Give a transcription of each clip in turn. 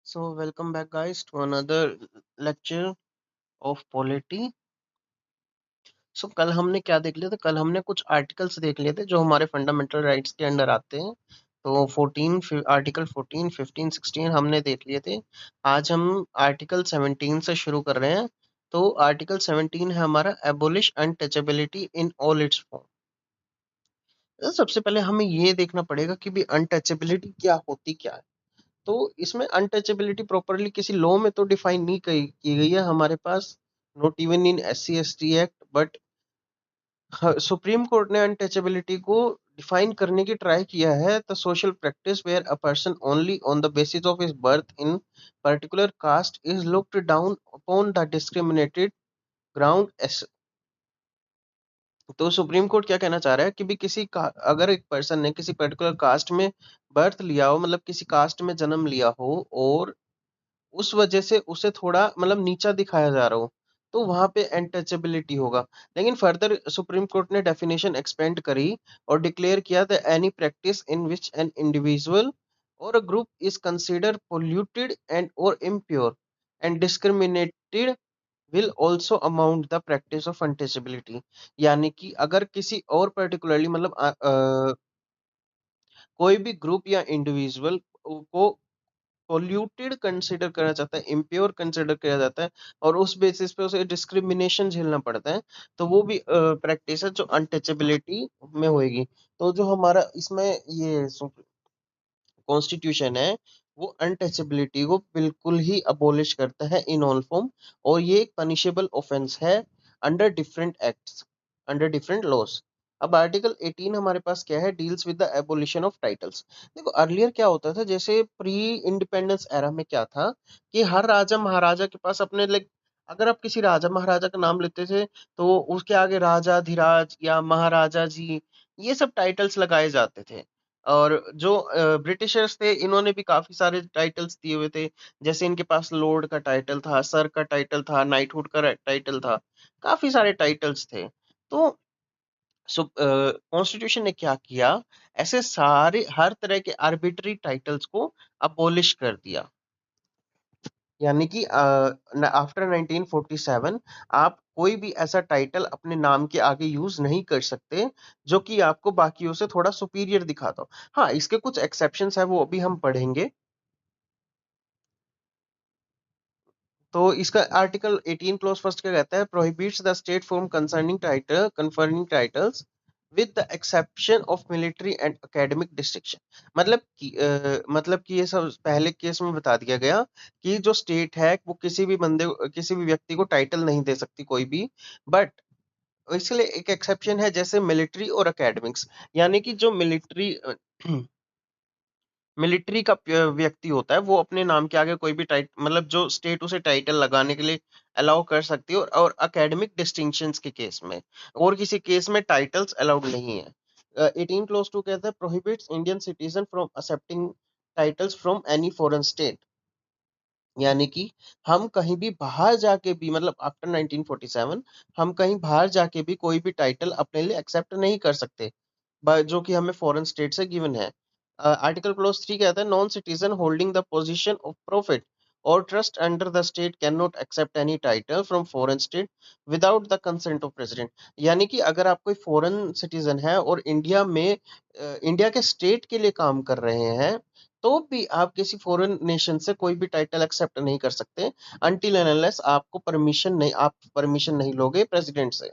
So welcome back guys to another lecture of polity. So कल हमने क्या देख लिया था? कल हमने कुछ आर्टिकल्स देख लिए थे जो हमारे फंडामेंटल राइट्स के अंडर आते हैं। तो 14 15 16 हमने देख लिए थे। आज हम आर्टिकल 17 से शुरू कर रहे हैं। तो आर्टिकल 17 है हमारा abolish untouchability in all it's form. सबसे पहले हमें ये देखना पड़ेगा कि भी अनटचेबिलिटी क्या होती क्या है। तो इसमें अनटचेबिलिटी प्रॉपरली किसी लॉ में तो डिफाइन नहीं की गई है हमारे पास, not even in SC ST Act, but Supreme Court ने अनटचेबिलिटी को डिफाइन करने की ट्राई किया है। The social practice where a person only on the basis of his birth in particular caste is looked down upon the discriminated ground. तो Supreme Court क्या कहना चाह रहा है कि भी अगर एक पर्सन ने किसी पर्टिकुलर कास्ट में बर्थ लिया हो, मतलब किसी कास्ट में जन्म लिया हो, और उस वजह से उसे थोड़ा मतलब नीचा दिखाया जा रहा हो, तो वहां पे अनटचेबिलिटी होगा। लेकिन फर्दर सुप्रीम कोर्ट ने डेफिनेशन एक्सपेंड करी और डिक्लेयर किया the any practice in which an individual और a group is consider polluted and और impure and discriminated will also amount the practice of untouchability. यानी कि अगर किसी और पर्टिकुलरली मतलब कोई भी ग्रुप या इंडिविजुअल को पोल्यूटेड कंसिडर करा जाता है, इम्प्योर कंसिडर किया जाता है, और उस बेसिस पे उसे डिस्क्रिमिनेशन झेलना पड़ता है, तो वो भी प्रैक्टिस है जो अनटचेबिलिटी में होएगी। तो जो हमारा इसमें ये कॉन्स्टिट्यूशन है, वो अनटचेबिलिटी को बिल्कुल ही अबॉलिश करता है इन ऑल फॉर्म, और ये एक पनिशेबल ऑफेंस है under different acts, under different laws. अब आर्टिकल 18 हमारे पास क्या है? Deals with the abolition of titles. देखो अर्लियर क्या होता था, जैसे प्री इंडिपेंडेंस एरा में क्या था कि हर राजा महाराजा के पास अपने लाइक, अगर आप किसी राजा महाराजा का नाम लेते थे तो उसके आगे राजा धीराज या महाराजा जी, ये सब टाइटल्स लगाए जाते थे। और जो ब्रिटिशर्स थे, इन्होंने भी काफी सारे टाइटल्स दिए हुए थे। जैसे इनके पास लॉर्ड का टाइटल था, सर का टाइटल था, नाइटहुड का टाइटल था, काफी सारे टाइटल्स थे। तो कॉन्स्टिट्यूशन ने क्या किया, ऐसे सारे हर तरह के आर्बिट्री टाइटल्स को अबॉलिश कर दिया। यानी कि आफ्टर 1947 आप कोई भी ऐसा टाइटल अपने नाम के आगे यूज नहीं कर सकते जो कि आपको बाकियों से थोड़ा सुपीरियर दिखाता हो। हाँ, इसके कुछ एक्सेप्शंस है, वो अभी हम पढ़ेंगे। तो इसका आर्टिकल 18 क्लोज फर्स्ट क्या कहता है? Prohibits the state from concerning title conferring titles with the exception of military and academic distinction. मतलब कि ये सब पहले केस में बता दिया गया कि जो स्टेट है वो किसी भी व्यक्ति को टाइटल नहीं दे सकती कोई भी, बट इसलिए एक एक्सेप्शन है, जैसे मिलिट्री और एकेडमिक्स। यानी कि जो मिलिट्री का व्यक्ति होता है, वो अपने नाम के आगे कोई भी मतलब जो स्टेट उसे टाइटल लगाने के लिए अलाउ कर सकती है, और एकेडमिक डिस्टिंक्शंस के केस में, और किसी केस में टाइटल्स अलाउड नहीं है। 18 क्लोज 2 कहता है prohibits Indian citizen from accepting titles from any foreign state. यानी कि हम कहीं भी बाहर जाके भी, मतलब आफ्टर 1947 हम कहीं बाहर जाके भी कोई भी टाइटल अपने लिए एक्सेप्ट नहीं कर सकते, जो कि हमें फॉरेन स्टेट से गिवन है। आर्टिकल क्लोज 3 कहता है non citizen holding the position of profit और trust under the state can not accept any title from foreign state without the consent of president. यानी कि अगर आप कोई फॉरेन सिटीजन है और इंडिया में इंडिया के स्टेट के लिए काम कर रहे हैं, तो भी आप किसी फॉरेन नेशन से कोई भी टाइटल एक्सेप्ट नहीं कर सकते अनटिल एंड अनलेस आप परमिशन नहीं लोगे प्रेसिडेंट से।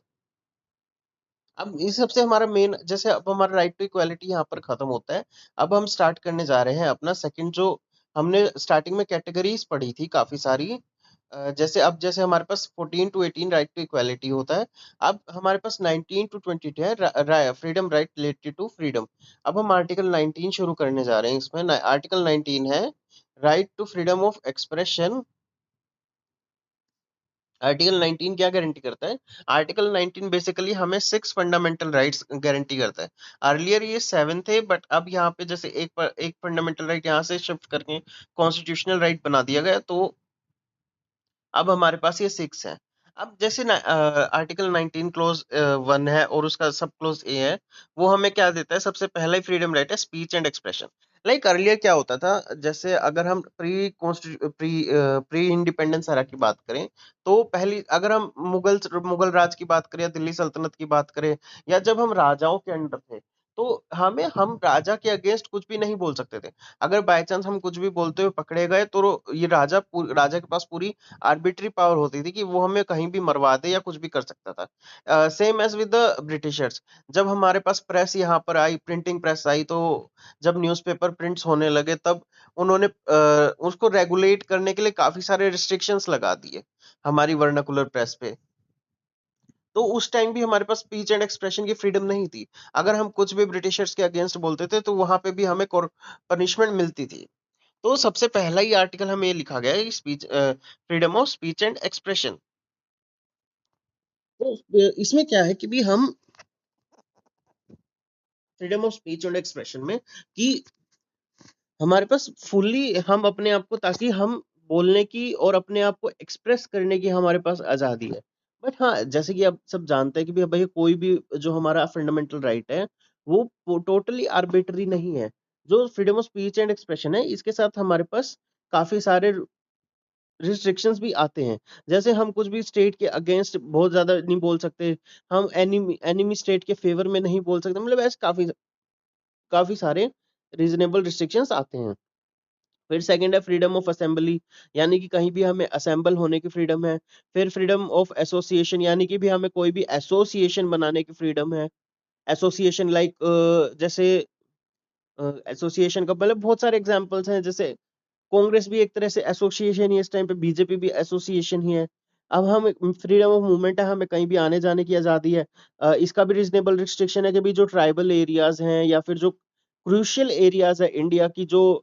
अब इस सबसे हमारा मेन, जैसे अब हमारा राइट टू इक्वालिटी यहाँ पर खत्म होता है। अब हम स्टार्ट करने जा रहे हैं अपना सेकंड, जो हमने स्टार्टिंग में कैटेगरीज पढ़ी थी काफी सारी। जैसे हमारे पास 14 टू 18 राइट टू इक्वालिटी होता है। अब हमारे पास 19 टू 22 है freedom, right related to freedom. अब हम आर्टिकल 19 शुरू करने जा रहे हैं। इसमें आर्टिकल 19 है right to freedom of expression. Article 19 क्या गारंटी करता है? आर्टिकल 19 बेसिकली हमें 6 फंडामेंटल राइट्स गारंटी करता है। अर्लियर ये 7 थे, बट अब यहाँ पे जैसे एक फंडामेंटल राइट यहाँ से शिफ्ट करके कॉन्स्टिट्यूशनल राइट बना दिया गया, तो अब हमारे पास ये 6 है। अब जैसे आर्टिकल 19 क्लोज 1 है और उसका सब क्लोज ए है, वो हमें क्या देता है? सबसे पहला ही फ्रीडम राइट है speech and expression. Like earlier क्या होता था, जैसे अगर हम प्री इंडिपेंडेंस एरा की बात करें, तो पहली अगर हम मुगल राज की बात करें या दिल्ली सल्तनत की बात करें, या जब हम राजाओं के अंडर थे, तो हम राजा के अगेंस्ट कुछ भी नहीं बोल सकते थे। अगर बाय चांस हम कुछ भी बोलते हुए पकड़े गए, तो ये राजा के पास पूरी आर्बिट्री पावर होती थी कि वो हमें कहीं भी मरवा दे या कुछ भी कर सकता था। Same as with the britishers. जब हमारे पास प्रेस यहाँ पर आई, प्रिंटिंग प्रेस आई, तो जब न्यूज़पेपर प्रिंट्स होने लगे, तब उन्होंने उसको रेगुलेट करने के लिए काफी सारे रिस्ट्रिक्शंस लगा दिए हमारी वर्नाकुलर प्रेस पे। तो उस टाइम भी हमारे पास स्पीच एंड एक्सप्रेशन की फ्रीडम नहीं थी। अगर हम कुछ भी ब्रिटिशर्स के अगेंस्ट बोलते थे, तो वहां पे भी हमें पनिशमेंट मिलती थी। तो सबसे पहला ही आर्टिकल हमें ये लिखा गया है, speech freedom of speech and expression. तो इसमें क्या है कि भी हम freedom of speech and expression में कि हमारे पास फुल्ली हम अपने आप को, ताकि हम बोलने की और अपने आप को एक्सप्रेस करने की हमारे पास आजादी है। बट हाँ, जैसे कि आप सब जानते हैं कि भाई कोई भी जो हमारा फंडामेंटल राइट है, वो टोटली आर्बिट्री नहीं है। जो freedom of speech and expression है, इसके साथ हमारे पास काफी सारे रिस्ट्रिक्शंस भी आते हैं। जैसे हम कुछ भी स्टेट के अगेंस्ट बहुत ज्यादा नहीं बोल सकते, हम एनिमी एनिमी स्टेट के फेवर में नहीं बोल सकते, मतलब ऐसे काफी काफी सारे रीजनेबल रिस्ट्रिक्शंस आते हैं। फिर सेकंड है फ्रीडम ऑफ असेंबली, यानी कि कहीं भी हमें असेंबल होने की फ्रीडम है। फिर फ्रीडम ऑफ एसोसिएशन, यानी कि भी हमें कोई भी एसोसिएशन बनाने की फ्रीडम है। एसोसिएशन लाइक जैसे एसोसिएशन का मतलब बहुत सारे एग्जांपल्स हैं, जैसे कांग्रेस भी एक तरह से एसोसिएशन ही है, इस टाइम पे बीजेपी भी एसोसिएशन ही है। अब हम फ्रीडम ऑफ मूवमेंट है, हमें कहीं भी आने जाने की आजादी है। इसका भी रीजनेबल रिस्ट्रिक्शन है कि भी जो ट्राइबल एरियाज हैं या फिर जो क्रूशियल एरियाज है इंडिया की, जो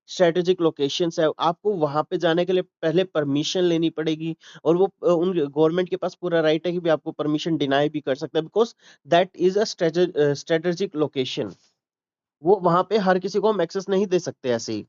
स्ट्रेटेजिक लोकेशंस है, आपको वहां पे जाने के लिए पहले परमिशन लेनी पड़ेगी। और वो उन गवर्नमेंट के पास पूरा राइट है कि भी आपको परमिशन डिनाई भी कर सकता है, because that is a strategic location. वो वहां पे हर किसी को हम एक्सेस नहीं दे सकते ऐसे ही।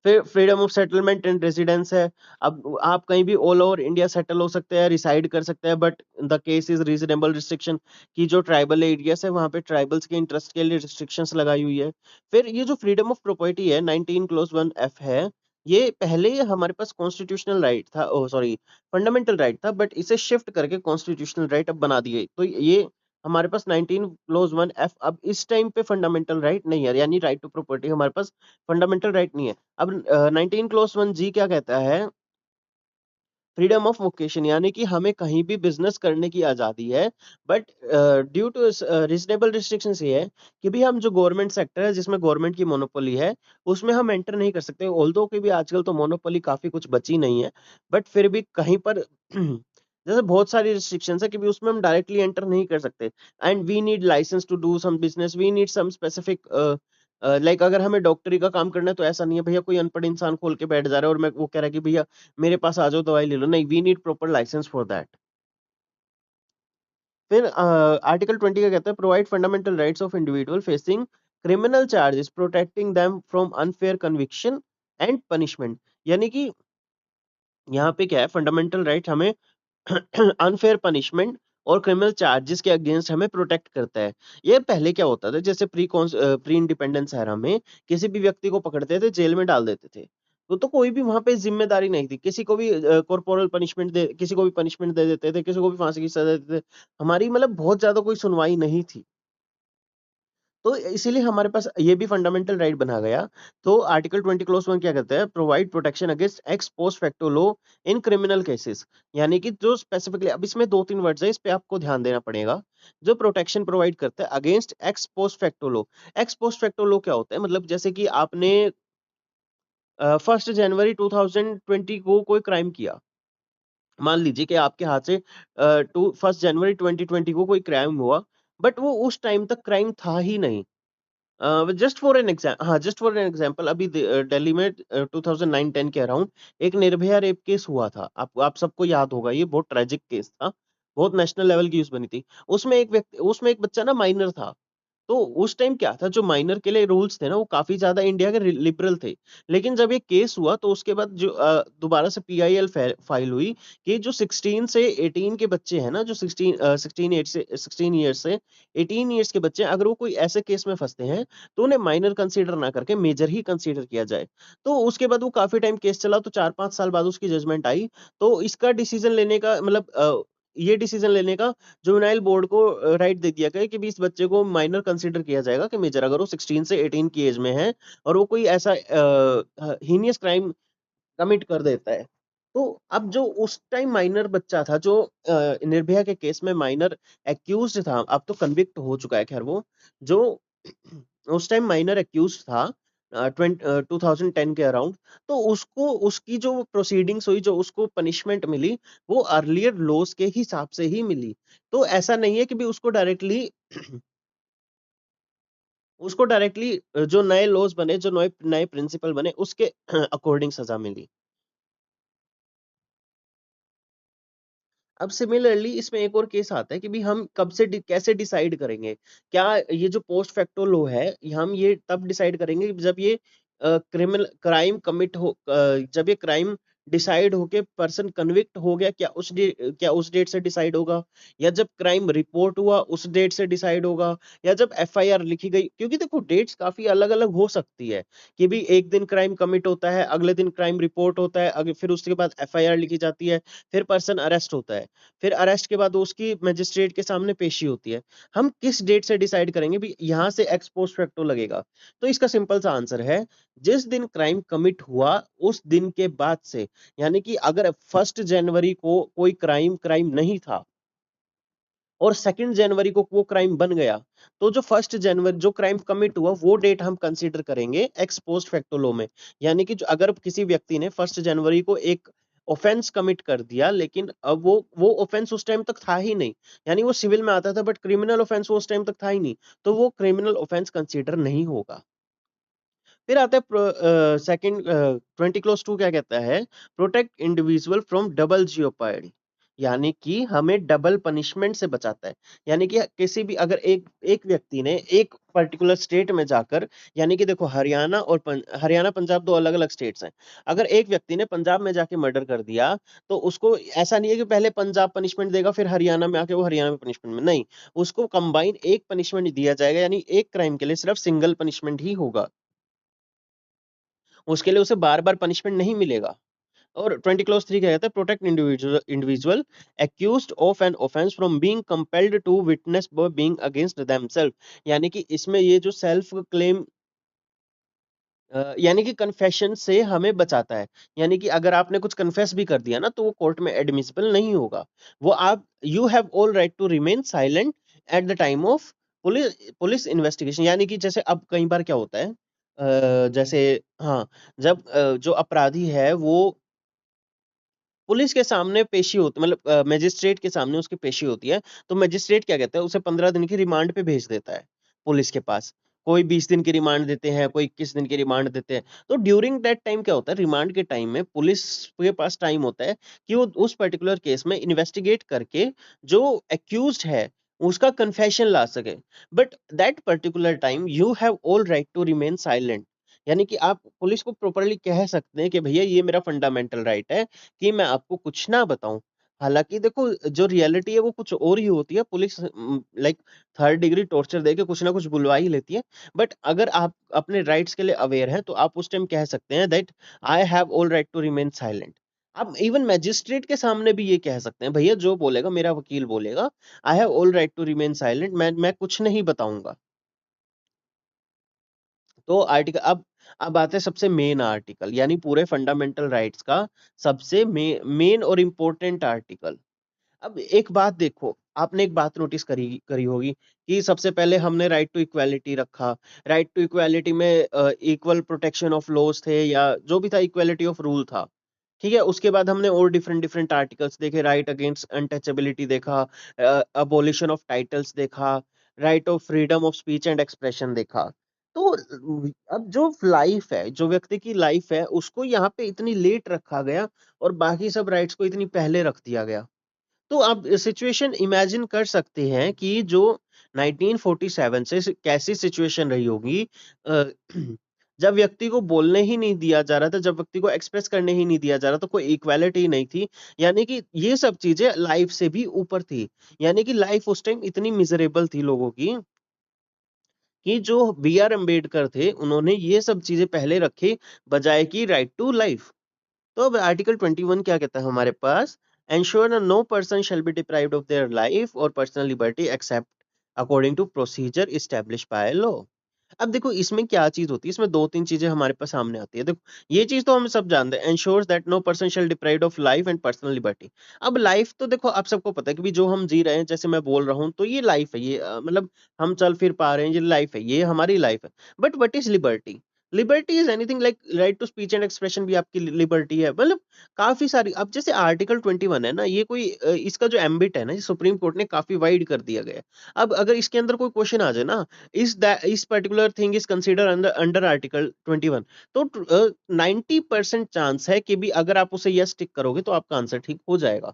फिर freedom of settlement and residence है। अब आप कहीं भी ऑल ओवर इंडिया सेटल हो सकते हैं, रिसाइड कर सकते हैं, but the case is reasonable restriction, की जो ट्राइबल एरियाज है वहां पे ट्राइबल्स के इंटरेस्ट के लिए रिस्ट्रिक्शंस लगाई हुई है। फिर ये जो फ्रीडम ऑफ प्रॉपर्टी है, 19 क्लोज 1 एफ है, ये पहले हमारे पास कॉन्स्टिट्यूशनल राइट था, ओ सॉरी, फंडामेंटल राइट था, बट इसे शिफ्ट करके कॉन्स्टिट्यूशनल राइट अब बना दिए। तो ये हमारे पास 19 क्लोज 1 एफ अब इस टाइम पे फंडामेंटल राइट नहीं है, यानी राइट टू प्रॉपर्टी हमारे पास फंडामेंटल राइट नहीं है। अब 19 क्लोज 1 जी क्या कहता है? फ्रीडम ऑफ वोकेशन, यानी कि हमें कहीं भी बिजनेस करने की आजादी है, but due to reasonable restrictions ये है कि भी हम जो गवर्नमेंट सेक्टर है जिसमें गवर्नमेंट की मोनोपोली है, उसमें हम एंटर नहीं कर सकते। ऑल्दो कि भी आजकल तो मोनोपोली काफी कुछ बची नहीं है, बट फिर भी कहीं पर जैसे बहुत सारी रिस्ट्रिक्शंस है कि भी उसमें हम डायरेक्टली एंटर नहीं कर सकते। And we need licence to do some business, we need some specific, like अगर हमें डॉक्टरी का काम करना है, तो ऐसा नहीं है भैया कोई अनपढ़ इंसान खोल के बैठ जा रहा है और मैं वो कह रहा है कि भैया मेरे पास आ जाओ दवाई ले लो। नहीं, we need proper licence for that. फिर आर्टिकल 20 का कहता है provide fundamental rights of individual facing criminal charges protecting them from unfair conviction and punishment. यानी कि यहाँ पे क्या है, फंडामेंटल राइट हमें अनफेयर पनिशमेंट और क्रिमिनल चार्जेस के अगेंस्ट हमें प्रोटेक्ट करता है। ये पहले क्या होता था, जैसे प्री इंडिपेंडेंस एरा में किसी भी व्यक्ति को पकड़ते थे, जेल में डाल देते थे, तो कोई भी वहां पे जिम्मेदारी नहीं थी, किसी को भी कॉर्पोरल पनिशमेंट दे किसी को भी पनिशमेंट दे देते थे, किसी को भी फांसी की सजा देते थे। हमारी मतलब बहुत ज्यादा कोई सुनवाई नहीं थी। तो इसीलिए हमारे पास ये भी फंडामेंटल राइट बना गया। तो आर्टिकल 20 क्लोज 1 क्या कहता है? Provide protection against x post facto law in criminal cases. यानी कि जो स्पेसिफिकली, अब इसमें दो तीन वर्ड्स है, इस पे आपको ध्यान देना पड़ेगा। जो प्रोटेक्शन प्रोवाइड करता है against x post facto law. X post facto law क्या होता है? मतलब जैसे कि आपने 1 जनवरी 2020 को कोई क्राइम किया, मान लीजिए कि आपके हाथ से 1 जनवरी 2020 को कोई क्राइम हुआ, बट वो उस टाइम तक क्राइम था ही नहीं। जस्ट फॉर एन एग्जांपल, अभी दिल्ली में 2009-10 के अराउंड एक निर्भया रेप केस हुआ था। आप सबको याद होगा, ये बहुत ट्रेजिक केस था, बहुत नेशनल लेवल की न्यूज़ बनी थी। उसमें एक बच्चा ना माइनर था, तो उस टाइम क्या था, जो माइनर के लिए रूल्स थे ना वो काफी ज्यादा इंडिया के लिबरल थे। लेकिन जब ये केस हुआ तो उसके बाद जो दोबारा से पीआईएल फाइल हुई कि जो 16 से 18 के बच्चे हैं ना, जो 16 ईयर्स से 18 ईयर्स के बच्चे हैं, अगर वो कोई ऐसे केस में फंसते हैं तो उन्हें माइनर कंसीडर ना करके मेजर ही कंसीडर किया जाए। तो उसके बाद वो काफी टाइम केस चला, तो 4-5 साल बाद उसकी जजमेंट आई। तो इसका डिसीजन लेने का मतलब ये डिसीजन लेने का जुवेनाइल बोर्ड को राइट दे दिया गया कि भी इस बच्चे को माइनर कंसीडर किया जाएगा कि मेजर, अगर वो 16 से 18 की एज में है और वो कोई ऐसा हीनियस क्राइम कमिट कर देता है। तो अब जो उस टाइम माइनर बच्चा था, जो निर्भया के केस में माइनर एक्यूज था, अब तो कन्विक्ट हो चुका है खैर वो, जो उस टाइम माइनर एक्यूज था 2010 के अराउंड, तो उसको उसकी जो प्रोसीडिंग्स हुई, जो उसको पनिशमेंट मिली, वो अर्लियर लॉज के हिसाब से ही मिली। तो ऐसा नहीं है कि भी उसको डायरेक्टली जो नए लॉज बने, जो नए नए प्रिंसिपल बने, उसके अकॉर्डिंग सजा मिली। अब सिमिलरली इसमें एक और केस आता है कि भी हम कब से कैसे डिसाइड करेंगे, क्या ये जो पोस्ट फैक्टो लॉ है, हम ये तब डिसाइड करेंगे जब ये क्रिमिनल क्राइम कमिट हो, जब ये क्राइम डिसाइड होके पर्सन कन्विक्ट हो गया, क्या उस डेट से डिसाइड होगा, या जब क्राइम रिपोर्ट हुआ उस डेट से डिसाइड होगा, या जब एफआईआर लिखी गई, क्योंकि देखो डेट्स काफी अलग अलग हो सकती है कि भी एक दिन क्राइम कमिट होता है, अगले दिन क्राइम रिपोर्ट होता है, फिर उसके बाद एफआईआर लिखी जाती है, फिर पर्सन अरेस्ट होता है, फिर अरेस्ट के बाद उसकी मजिस्ट्रेट के सामने पेशी होती है। हम किस डेट से डिसाइड करेंगे भी यहाँ से एक्स पोस्ट फैक्टो लगेगा? तो इसका सिंपल सा आंसर है, जिस दिन क्राइम कमिट हुआ उस दिन के बाद से। यानी कि अगर 1 जनवरी को कोई क्राइम क्राइम नहीं था और 2 जनवरी को वो क्राइम बन गया, तो जो 1 जनवरी जो क्राइम कमिट हुआ वो डेट हम कंसीडर करेंगे एक्स पोस्ट फैक्टो लॉ में। यानी कि जो अगर किसी व्यक्ति ने 1 जनवरी को एक ऑफेंस कमिट कर दिया, लेकिन अब वो ऑफेंस उस टाइम तक था ही नहीं, यानी वो सिविल में आता था बट क्रिमिनल ऑफेंस वो उस टाइम तक था ही नहीं, तो वो क्रिमिनल ऑफेंस कंसीडर नहीं होगा। फिर आता है सेकंड 20 क्लोज 2 क्या कहता है, protect individual from double jeopardy, यानी कि हमें डबल पनिशमेंट से बचाता है। यानी कि किसी भी अगर एक एक व्यक्ति ने एक पर्टिकुलर स्टेट में जाकर, यानी कि देखो हरियाणा पंजाब दो अलग अलग स्टेट्स हैं, अगर एक व्यक्ति ने पंजाब में जाके मर्डर कर दिया, तो उसको ऐसा नहीं है कि पहले पंजाब पनिशमेंट देगा फिर हरियाणा में आके वो हरियाणा में पनिशमेंट में नहीं, उसको कंबाइन एक पनिशमेंट दिया जाएगा, यानी एक क्राइम के लिए सिर्फ सिंगल पनिशमेंट ही होगा, उसके लिए उसे बार बार पनिशमेंट नहीं मिलेगा। और 20 क्लोज 3 क्या कहता है, protect individual accused of an offence from being compelled to witness by being against themselves. यानी कि इसमें ये जो सेल्फ क्लेम यानी कि कन्फेशन से हमें बचाता है। यानी कि अगर आपने कुछ कन्फेस भी कर दिया ना, तो वो कोर्ट में एडमिसिबल नहीं होगा। वो आप you have all right to remain silent at the time of police police investigation. यानी कि जैसे अब कई बार क्या होता है, जैसे हाँ, जब जो अपराधी है वो पुलिस के सामने पेशी होती, मतलब मजिस्ट्रेट के सामने उसकी पेशी होती है, तो मजिस्ट्रेट क्या कहता है, उसे 15 दिन की रिमांड पे भेज देता है पुलिस के पास। कोई 20 दिन की रिमांड देते हैं, कोई 21 दिन की रिमांड देते हैं। तो ड्यूरिंग दैट टाइम क्या होता है, रिमांड के टाइम में पुलिस के पास टाइम होता है कि वो उस पर्टिकुलर केस में इन्वेस्टिगेट करके जो एक्यूज्ड है उसका कन्फेशन ला सके। But that particular time you have all right to remain silent. यानी कि आप पुलिस को प्रॉपरली कह सकते हैं कि भैया ये मेरा फंडामेंटल राइट है कि मैं आपको कुछ ना बताऊं। हालांकि देखो, जो रियलिटी है वो कुछ और ही होती है, police like 3rd degree torture देके कुछ ना कुछ बुलवा ही लेती है। बट अगर आप अपने राइट्स के लिए अवेयर हैं तो आप उस टाइम कह सकते हैं that I have all right to remain silent. आप इवन मैजिस्ट्रेट के सामने भी ये कह सकते हैं, भैया जो बोलेगा मेरा वकील बोलेगा, I have all right to remain silent, मैं कुछ नहीं बताऊंगा। तो आर्टिकल अब आते हैं सबसे मेन आर्टिकल, यानी पूरे फंडामेंटल राइट्स का सबसे मेन और इम्पोर्टेंट आर्टिकल। अब एक बात देखो, आपने एक बात नोटिस करी करी होगी कि सबसे पहले हमने राइट टू इक्वालिटी रखा। राइट टू इक्वालिटी में इक्वल प्रोटेक्शन ऑफ लॉज थे, या जो भी था इक्वालिटी ऑफ रूल था। ठीक है, उसके बाद हमने और डिफरेंट डिफरेंट आर्टिकल्स देखे, राइट अगेंस्ट अनटचेबिलिटी देखा, अबॉलिशन ऑफ टाइटल्स देखा, right of freedom of speech and expression देखा। तो अब जो लाइफ है, जो व्यक्ति की लाइफ है, उसको यहाँ पे इतनी लेट रखा गया और बाकी सब राइट्स को इतनी पहले रख दिया गया। तो आप सिचुएशन इमेजिन कर सकते हैं कि जो 1947 से कैसी सिचुएशन रही होगी, अ, जब व्यक्ति को बोलने ही नहीं दिया जा रहा था, जब व्यक्ति को एक्सप्रेस करने ही नहीं दिया जा रहा था, कोई इक्वालिटी नहीं थी। यानी कि ये सब चीजें लाइफ से भी ऊपर थी। यानी कि लाइफ उस टाइम इतनी मिजरेबल थी लोगों की कि जो बी आर अम्बेडकर थे उन्होंने ये सब चीजें पहले रखी बजाय की राइट टू लाइफ। तो अब आर्टिकल 21 क्या कहता है हमारे पास, ensure no person shall be deprived of their life और personal liberty except according to procedure establish by law. अब देखो इसमें क्या चीज होती है, इसमें दो तीन चीजें हमारे पास सामने आती है। देखो ये चीज तो हम सब जानते हैं, ensures that no person shall deprived of life and personal liberty. अब लाइफ तो देखो आप सबको पता है कि भी जो हम जी रहे हैं, जैसे मैं बोल रहा हूँ तो ये लाइफ है, ये मतलब हम चल फिर पा रहे हैं, ये लाइफ है, ये हमारी लाइफ है। But what is liberty? Liberty is anything like right to speech and expression भी आपकी लिबर्टी है। मतलब काफी सारी, अब जैसे आर्टिकल 21 है ना, ये कोई इसका जो एम्बिट है ना, ये सुप्रीम कोर्ट ने काफी वाइड कर दिया गया है। अब अगर इसके अंदर कोई क्वेश्चन आ जाए ना, इस particular thing is consider under under article 21, तो 90% चांस है कि भी अगर आप उसे यस टिक करोगे तो आपका आंसर ठीक हो जाएगा।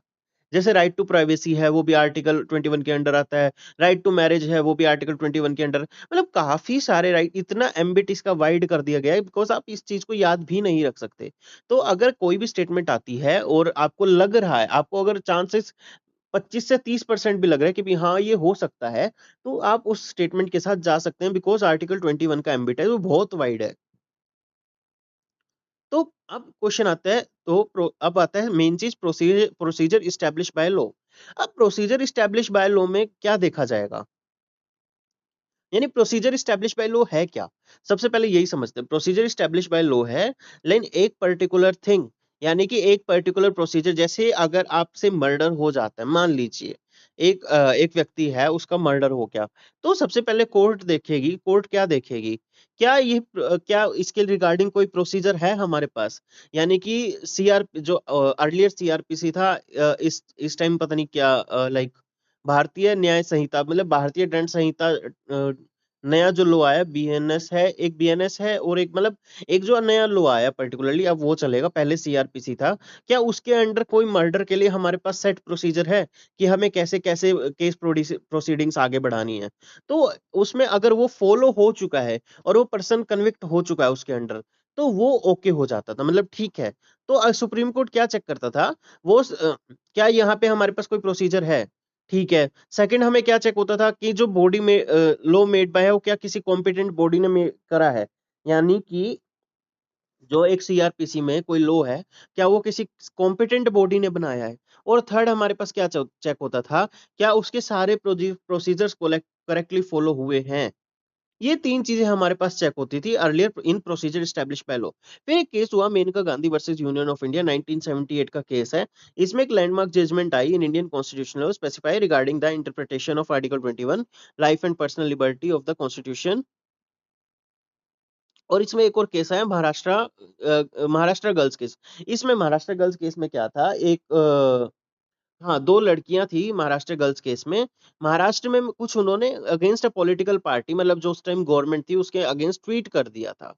जैसे राइट टू प्राइवेसी है, वो भी आर्टिकल 21 के अंडर आता है। राइट टू मैरिज है, वो भी आर्टिकल 21 के अंडर। मतलब काफी सारे राइट, इतना एम्बिट इसका वाइड कर दिया गया है बिकॉज आप इस चीज को याद भी नहीं रख सकते। तो अगर कोई भी स्टेटमेंट आती है और आपको लग रहा है, आपको अगर चांसेस 25 से 30% भी लग रहा है कि भी हाँ ये हो सकता है, तो आप उस स्टेटमेंट के साथ जा सकते हैं बिकॉज आर्टिकल 21 का एम्बिट है वो बहुत वाइड है। तो अब क्वेश्चन आता है, तो अब आता है मेन चीज, procedure procedure establish by law. अब प्रोसीजर इस्टेब्लिश बाय लॉ में क्या देखा जाएगा, यानी प्रोसीजर इस्टेब्लिश बाय लॉ है क्या? सबसे पहले यही समझते हैं, प्रोसीजर इस्टेब्लिश बाय लॉ है लेकिन एक पर्टिकुलर थिंग, यानी कि एक पर्टिकुलर प्रोसीजर। जैसे अगर आपसे मर्डर हो जाता है, मान लीजिए एक व्यक्ति है, उसका मर्डर हो गया, तो सबसे पहले कोर्ट देखेगी, कोर्ट क्या देखेगी, क्या इसके रिगार्डिंग कोई प्रोसीजर है हमारे पास। यानी कि सीआर जो अर्लियर सीआरपीसी था, इस टाइम पता नहीं क्या, लाइक भारतीय न्याय संहिता, मतलब भारतीय दंड संहिता, नया जो लॉ आया बीएनएस है, एक बीएनएस है और एक मतलब एक जो नया लॉ आया पर्टिकुलरली, अब वो चलेगा, पहले सीआरपीसी था। क्या उसके अंडर कोई मर्डर के लिए हमारे पास सेट प्रोसीजर है कि हमें कैसे कैसे केस प्रोसीडिंग्स आगे बढ़ानी है? तो उसमें अगर वो फॉलो हो चुका है और वो पर्सन कन्विक्ट हो चुका है उसके अंडर, तो वो ओके हो जाता था, मतलब ठीक है। तो सुप्रीम कोर्ट क्या चेक करता था, क्या यहाँ पे हमारे पास कोई प्रोसीजर है? ठीक है। सेकंड हमें क्या चेक होता था कि जो बॉडी में लॉ मेड बाय है वो क्या किसी कॉम्पिटेंट बॉडी ने करा है, यानी कि जो एक सीआरपीसी में कोई लॉ है, क्या वो किसी कॉम्पिटेंट बॉडी ने बनाया है? और थर्ड हमारे पास क्या चेक होता था, क्या उसके सारे प्रोसीजर्स करेक्टली फॉलो हुए हैं? ये तीन चीजें हमारे पास चेक होती थी earlier in procedure establish by law. फिर एक केस हुआ Maneka Gandhi versus union of India, 1978 का केस है। इसमें एक लैंडमार्क जजमेंट आई in Indian constitution law specify regarding the interpretation of article 21 life and personal liberty of the constitution. और इसमें एक और केस है महाराष्ट्र गर्ल्स केस। इसमें महाराष्ट्र गर्ल्स केस में क्या था, हाँ, 2 लड़कियाँ थी महाराष्ट्र गर्ल्स केस में। महाराष्ट्र में कुछ उन्होंने अगेंस्ट अ पॉलिटिकल पार्टी, मतलब जो उस टाइम गवर्नमेंट थी उसके अगेंस्ट ट्वीट कर दिया था।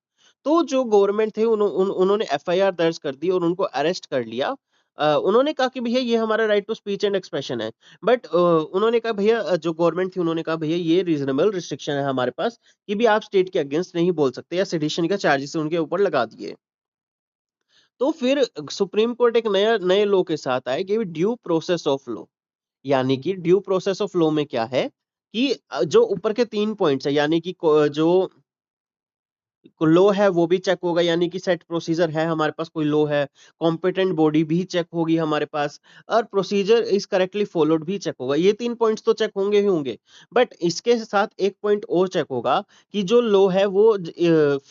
तो जो गवर्नमेंट थे उन्होंने एफआईआर दर्ज कर दी और उनको अरेस्ट कर लिया। उन्होंने कहा कि भैया ये हमारा right to speech and expression है। बट उन्होंने कहा भैया, जो गवर्नमेंट थी उन्होंने कहा भैया ये रीजनेबल रिस्ट्रिक्शन है हमारे पास कि भी आप स्टेट के अगेंस्ट नहीं बोल सकते, या सेडिशन का चार्जेस उनके ऊपर लगा दिए। तो फिर सुप्रीम कोर्ट एक नए लॉ के साथ आए कि ड्यू प्रोसेस ऑफ लॉ। यानी कि ड्यू प्रोसेस ऑफ लॉ में क्या है कि जो ऊपर के 3 पॉइंट्स है, यानी कि जो लॉ है वो भी चेक होगा, यानी कि सेट प्रोसीजर है हमारे पास, कोई लॉ है, कॉम्पिटेंट बॉडी भी चेक होगी हमारे पास, और प्रोसीजर इज करेक्टली फॉलोड भी चेक होगा। ये 3 पॉइंट्स तो चेक होंगे ही होंगे। बट इसके साथ एक पॉइंट और चेक होगा कि जो लॉ है वो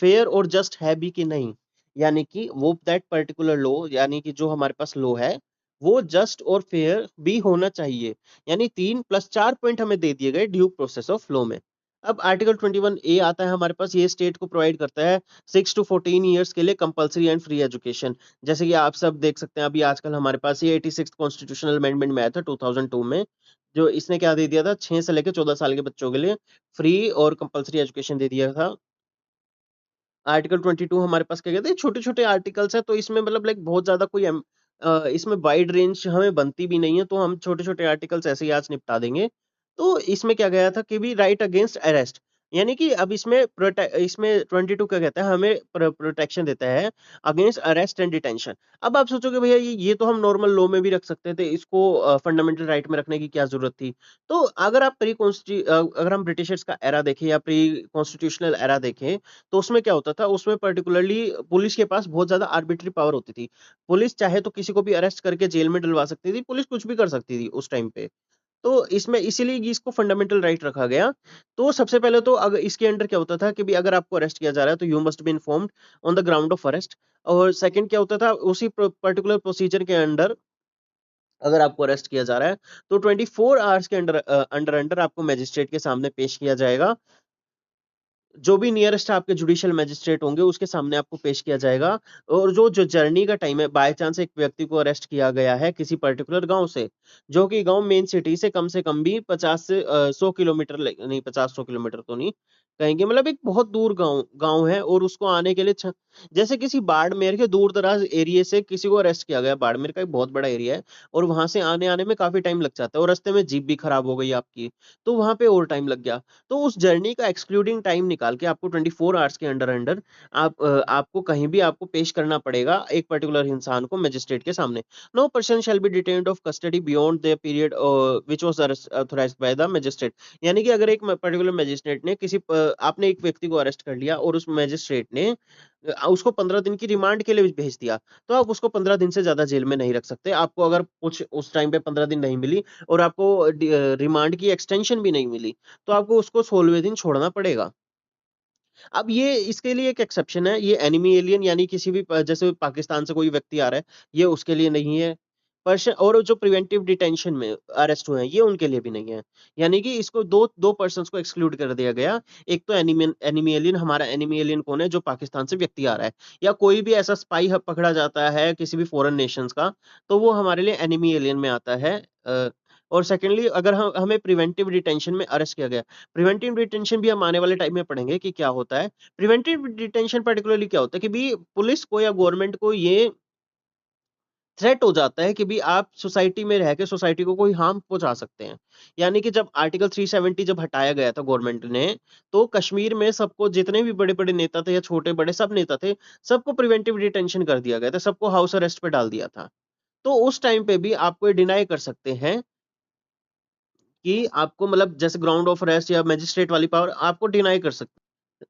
फेयर और जस्ट है भी कि नहीं। यानी कि वो दैट पर्टिकुलर लॉ, यानी कि जो हमारे पास लॉ है वो जस्ट और फेयर भी होना चाहिए। यानी 3 प्लस 4 पॉइंट हमें दे दिए गए ड्यू प्रोसेस ऑफ लॉ में। अब आर्टिकल 21 ए आता है हमारे पास, ये स्टेट को प्रोवाइड करता है 6 टू 14 ईयर्स के लिए कंपलसरी एंड फ्री एजुकेशन। जैसे कि आप सब देख सकते हैं, अभी आजकल हमारे पास ये 86 कॉन्स्टिट्यूशनल अमेंडमेंट में आया था 2002 में, जो इसने क्या दे दिया था, 6 से लेकर 14 साल के बच्चों के लिए फ्री और कंपलसरी एजुकेशन दे दिया था। आर्टिकल 22 हमारे पास क्या कहते हैं, छोटे छोटे आर्टिकल्स है, तो इसमें मतलब लाइक बहुत ज्यादा कोई इसमें वाइड रेंज हमें बनती भी नहीं है, तो हम छोटे छोटे आर्टिकल्स ऐसे ही आज निपटा देंगे। तो इसमें क्या गया था कि भी राइट अगेंस्ट अरेस्ट, यानी कि अब इसमें 22 क्या कहता है, हमें प्रोटेक्शन देता है अगेंस्ट अरेस्ट एंड डिटेंशन। अब आप सोचोगे भैया ये तो हम नॉर्मल लॉ में भी रख सकते थे, इसको फंडामेंटल राइट में रखने की क्या जरूरत थी। तो अगर हम ब्रिटिशर्स का एरा देखें या प्री कॉन्स्टिट्यूशनल एरा देखें, तो उसमें क्या होता था, उसमें पर्टिकुलरली पुलिस के पास बहुत ज्यादा आर्बिट्री पावर होती थी। पुलिस चाहे तो किसी को भी अरेस्ट करके जेल में डलवा सकती थी, पुलिस कुछ भी कर सकती थी उस टाइम पे। तो इसमें इसीलिए इसको फंडामेंटल राइट रखा गया। तो सबसे पहले तो अगर इसके अंडर क्या होता था कि भी अगर आपको अरेस्ट किया जा रहा है तो you must be informed on the ground of arrest. और सेकंड क्या होता था, उसी पर्टिकुलर प्रोसीजर के अंडर अगर आपको अरेस्ट किया जा रहा है तो 24 आवर्स के अंडर अंडर अंडर आपको मजिस्ट्रेट के सामने पेश किया जाएगा। जो भी नियरेस्ट आपके जुडिशियल मैजिस्ट्रेट होंगे उसके सामने आपको पेश किया जाएगा। और जो जो जर्नी का टाइम है, बाय चांस एक व्यक्ति को अरेस्ट किया गया है किसी पर्टिकुलर गांव से, जो कि गांव मेन सिटी से कम भी 50 से 100 किलोमीटर नहीं, 50-100 किलोमीटर तो नहीं कहेंगे, मतलब एक बहुत दूर गांव गांव है, और उसको आने के लिए जैसे किसी बाड़मेर के दूर दराज एरिया से किसी को अरेस्ट किया गया, बाड़मेर का एक बहुत बड़ा एरिया है, और वहां से आने आने में काफी टाइम लग जाता है, और रास्ते में जीप भी खराब हो गई आपकी, तो वहां पे और टाइम लग गया। तो उस जर्नी का एक्सक्लूडिंग टाइम निकाल के आपको 24 आवर्स के अंडर अंडर आपको कहीं भी आपको पेश करना पड़ेगा एक पर्टिकुलर इंसान को मजिस्ट्रेट के सामने। No person shall be detained of custody beyond the period which was authorised by the magistrate. यानी कि अगर एक पर्टिकुलर मजिस्ट्रेट ने आपने एक व्यक्ति को अरेस्ट कर लिया और उस मजिस्ट्रेट ने उसको 15 दिन की रिमांड के लिए भी भेज दिया, तो आप उसको 15 दिन से ज्यादा जेल में नहीं रख सकते। आपको अगर कुछ उस टाइम पे 15 दिन नहीं मिली और आपको रिमांड की एक्सटेंशन भी नहीं मिली, तो आपको उसको 16वें दिन छोड़ना पड़ेगा। अब ये इसके लिए एक एक्सेप्शन है, ये एनिमी एलियन यानी किसी भी जैसे पाकिस्तान से कोई व्यक्ति आ रहा है, ये उसके लिए नहीं है। पर्सन और जो प्रिवेंटिव डिटेंशन में अरेस्ट हुए हैं, ये उनके लिए भी नहीं है। यानी कि इसको दो दो पर्सन्स को एक्सक्लूड कर दिया गया। एक तो एनिमी एलियन, हमारा एनिमी एलियन कौन है, जो पाकिस्तान से व्यक्ति आ रहा है, या कोई भी ऐसा स्पाई पकड़ा जाता है किसी भी फॉरेन नेशंस का, तो वो हमारे लिए एनिमी एलियन में आता है। और सेकेंडली अगर हमें प्रिवेंटिव डिटेंशन में अरेस्ट किया गया, प्रिवेंटिव डिटेंशन भी हम आने वाले टाइम में पढ़ेंगे कि क्या होता है। प्रिवेंटिव डिटेंशन पर्टिकुलरली क्या होता है कि भी पुलिस को या गवर्नमेंट को ये थ्रेट हो जाता है कि भी आप सोसाइटी में रह के सोसाइटी को कोई हार्म पहुंचा सकते हैं। यानी कि जब आर्टिकल 370 जब हटाया गया था गवर्नमेंट ने, तो कश्मीर में सबको, जितने भी बड़े बड़े नेता थे या छोटे बड़े सब नेता थे, सबको प्रिवेंटिव डिटेंशन कर दिया गया था, सबको हाउस अरेस्ट पे डाल दिया था। तो उस टाइम पे भी आपको ये डिनाई कर सकते हैं कि आपको, मतलब जैसे ग्राउंड ऑफ अरेस्ट या मजिस्ट्रेट वाली पावर आपको डिनाई कर सकते हैं।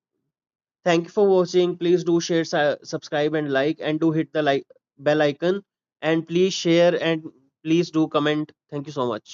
Thank you for watching, please do share, subscribe and like, and do hit the like bell icon, and please share, and please do comment. Thank you so much.